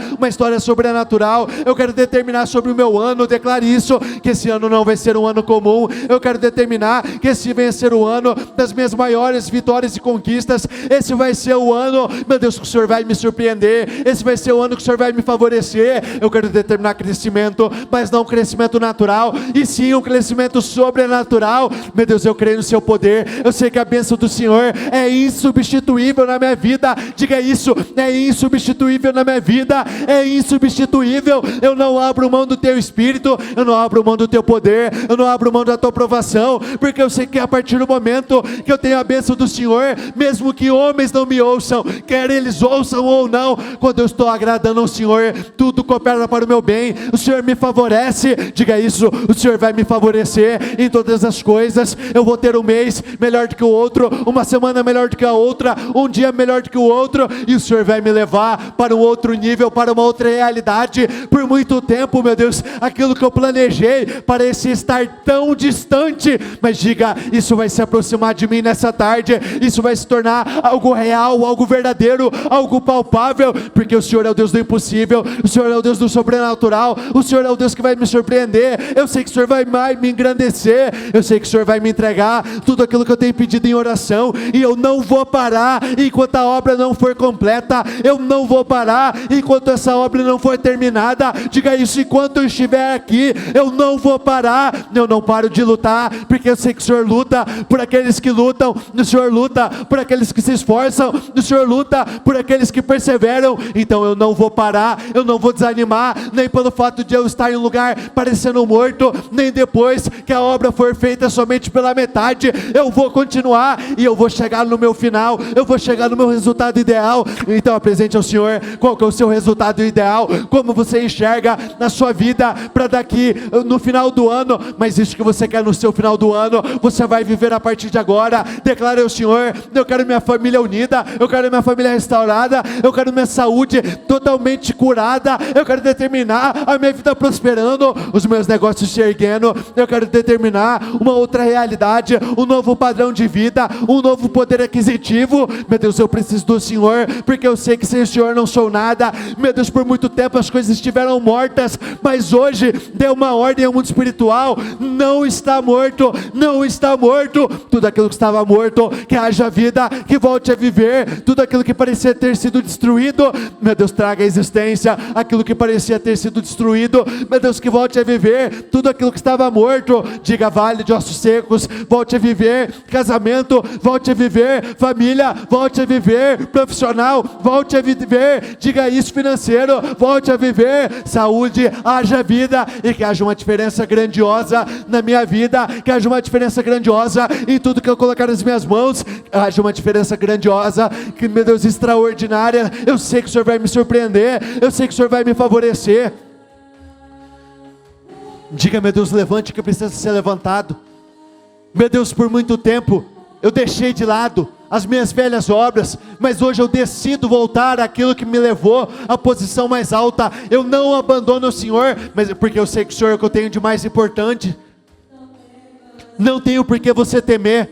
[SPEAKER 1] sobrenatural. Eu quero determinar sobre o meu ano, declare isso, que esse ano não vai ser um ano comum. Eu quero determinar que esse vai ser o ano das minhas maiores vitórias e conquistas. Esse vai ser o ano, meu Deus, que o Senhor vai me surpreender. Esse vai ser o ano que o Senhor vai me favorecer. Eu quero determinar crescimento, mas não um crescimento natural, e sim um crescimento sobrenatural. Meu Deus, eu creio no seu poder. Eu sei que a bênção do Senhor é insubstituível na minha vida. Diga isso: é insubstituível na minha vida, é insubstituível. Eu não abro mão do teu espírito, eu não abro mão do teu poder, eu não abro mão da tua aprovação, porque eu sei que a partir do momento que eu tenho a bênção do Senhor, mesmo que homens não me ouçam, quer eles ouçam ou não, quando eu estou agradando ao Senhor, tudo coopera para o meu bem. O Senhor me favorece. Diga isso: o Senhor vai me favorecer em todas as coisas. Eu vou ter um mês melhor do que o outro, uma semana melhor do que a outra, um dia melhor do que o outro, e o Senhor vai me levar para um outro nível, para uma outra realidade. Por muito tempo tempo, meu Deus, aquilo que eu planejei parecia estar tão distante, mas diga, isso vai se aproximar de mim nessa tarde, isso vai se tornar algo real, algo verdadeiro, algo palpável, porque o Senhor é o Deus do impossível, o Senhor é o Deus do sobrenatural, o Senhor é o Deus que vai me surpreender, eu sei que o Senhor vai me engrandecer, eu sei que o Senhor vai me entregar tudo aquilo que eu tenho pedido em oração, e eu não vou parar enquanto a obra não for completa, eu não vou parar enquanto essa obra não for terminada. Diga isso, enquanto eu estiver aqui, eu não vou parar, eu não paro de lutar, porque eu sei que o Senhor luta por aqueles que lutam, o Senhor luta por aqueles que se esforçam, o Senhor luta por aqueles que perseveram, então eu não vou parar, eu não vou desanimar, nem pelo fato de eu estar em um lugar parecendo morto, nem depois que a obra for feita somente pela metade, eu vou continuar, e eu vou chegar no meu final, eu vou chegar no meu resultado ideal. Então apresente ao Senhor, qual que é o seu resultado ideal, como você enxerga na sua vida, para daqui, no final do ano, mas isso que você quer no seu final do ano, você vai viver a partir de agora. Declare ao Senhor, eu quero minha família unida, eu quero minha família restaurada, eu quero minha saúde totalmente curada, eu quero determinar a minha vida prosperando, os meus negócios se erguendo, eu quero determinar uma outra realidade, um novo padrão de vida, um novo poder aquisitivo. Meu Deus, eu preciso do Senhor, porque eu sei que sem o Senhor não sou nada. Meu Deus, por muito tempo as coisas estiveram mortas, mas hoje deu uma ordem ao mundo espiritual, não está morto, não está morto, tudo aquilo que estava morto, que haja vida, que volte a viver, tudo aquilo que parecia ter sido destruído, meu Deus, traga à existência aquilo que parecia ter sido destruído, meu Deus, que volte a viver, tudo aquilo que estava morto, diga vale de ossos secos, volte a viver, casamento, volte a viver, família, volte a viver, profissional, volte a viver, diga isso, financeiro, volte a viver, saúde, haja vida, e que haja uma diferença grandiosa na minha vida, que haja uma diferença grandiosa em tudo que eu colocar nas minhas mãos, haja uma diferença grandiosa, que, meu Deus, extraordinária. Eu sei que o Senhor vai me surpreender, eu sei que o Senhor vai me favorecer. Diga, meu Deus, levante o que precisa ser levantado. Meu Deus, por muito tempo eu deixei de lado as minhas velhas obras, mas hoje eu decido voltar àquilo que me levou à posição mais alta. Eu não abandono o Senhor, mas porque eu sei que o Senhor é o que eu tenho de mais importante. Não tenho por que você temer,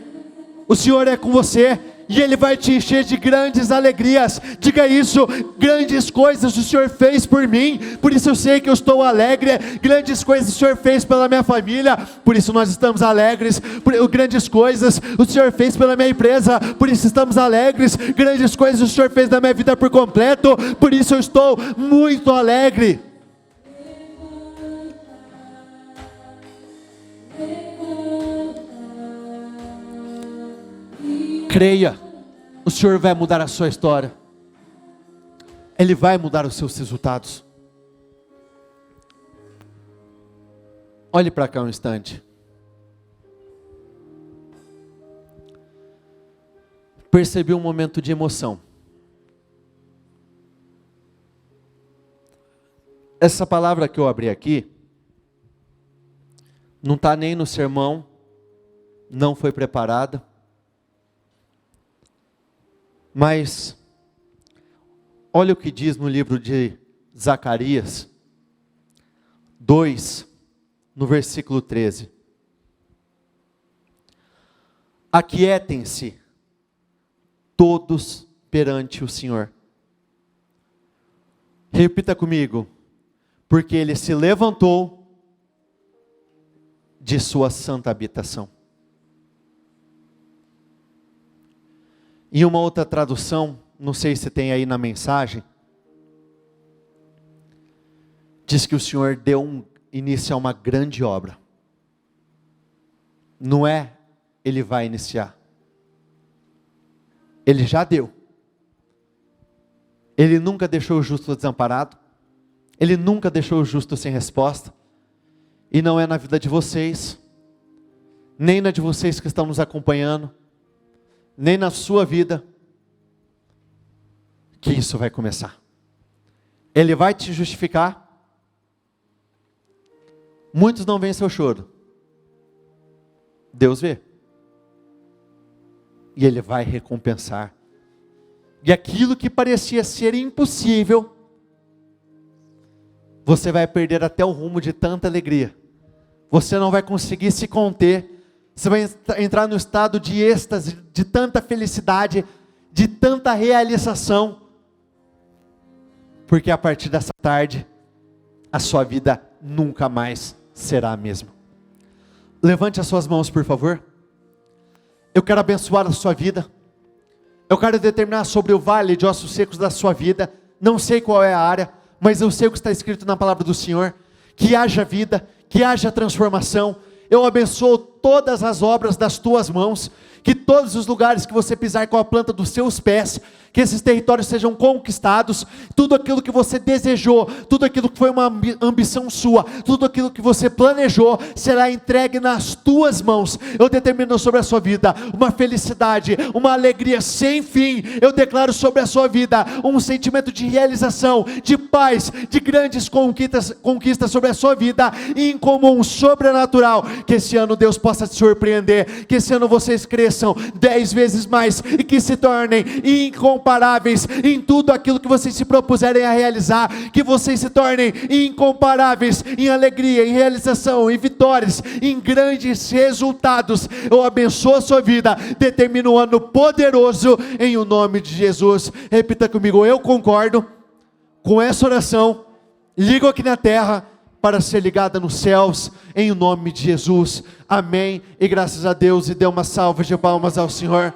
[SPEAKER 1] o Senhor é com você, e Ele vai te encher de grandes alegrias. Diga isso, grandes coisas o Senhor fez por mim, por isso eu sei que eu estou alegre. Grandes coisas o Senhor fez pela minha família, por isso nós estamos alegres. Grandes coisas o Senhor fez pela minha empresa, por isso estamos alegres. Grandes coisas o Senhor fez na minha vida por completo, por isso eu estou muito alegre. Creia, o Senhor vai mudar a sua história, Ele vai mudar os seus resultados. Olhe para cá um instante. Percebi um momento de emoção. Essa palavra que eu abri aqui, não está nem no sermão, não foi preparada. Mas, olha o que diz no livro de Zacarias 2, no versículo 13. Aquietem-se todos perante o Senhor. Repita comigo. Porque Ele se levantou de sua santa habitação. Em uma outra tradução, não sei se tem aí na mensagem, diz que o Senhor deu início a uma grande obra. Não é Ele vai iniciar. Ele já deu. Ele nunca deixou o justo desamparado. Ele nunca deixou o justo sem resposta. E não é na vida de vocês, nem na de vocês que estão nos acompanhando, nem na sua vida, que isso vai começar. Ele vai te justificar. Muitos não veem seu choro. Deus vê. E Ele vai recompensar. E aquilo que parecia ser impossível, você vai perder até o rumo de tanta alegria. Você não vai conseguir se conter. Você vai entrar no estado de êxtase, de tanta felicidade, de tanta realização. Porque a partir dessa tarde, a sua vida nunca mais será a mesma. Levante as suas mãos, por favor. Eu quero abençoar a sua vida. Eu quero determinar sobre o vale de ossos secos da sua vida. Não sei qual é a área, mas eu sei o que está escrito na palavra do Senhor. Que haja vida, que haja transformação. Eu abençoo todas as obras das tuas mãos. Que todos os lugares que você pisar com a planta dos seus pés, que esses territórios sejam conquistados. Tudo aquilo que você desejou, tudo aquilo que foi uma ambição sua, tudo aquilo que você planejou, será entregue nas tuas mãos. Eu determino sobre a sua vida uma felicidade, uma alegria sem fim. Eu declaro sobre a sua vida um sentimento de realização, de paz, de grandes conquistas sobre a sua vida, incomum, sobrenatural. Que esse ano Deus possa te surpreender, que esse ano vocês cresçam 10 vezes mais e que se tornem incomparáveis em tudo aquilo que vocês se propuserem a realizar, que vocês se tornem incomparáveis em alegria, em realização, em vitórias, em grandes resultados. Eu abençoo a sua vida, determino um ano poderoso em o nome de Jesus. Repita comigo: eu concordo com essa oração, ligo aqui na terra para ser ligada nos céus, em nome de Jesus, amém, e graças a Deus, e dê uma salva de palmas ao Senhor.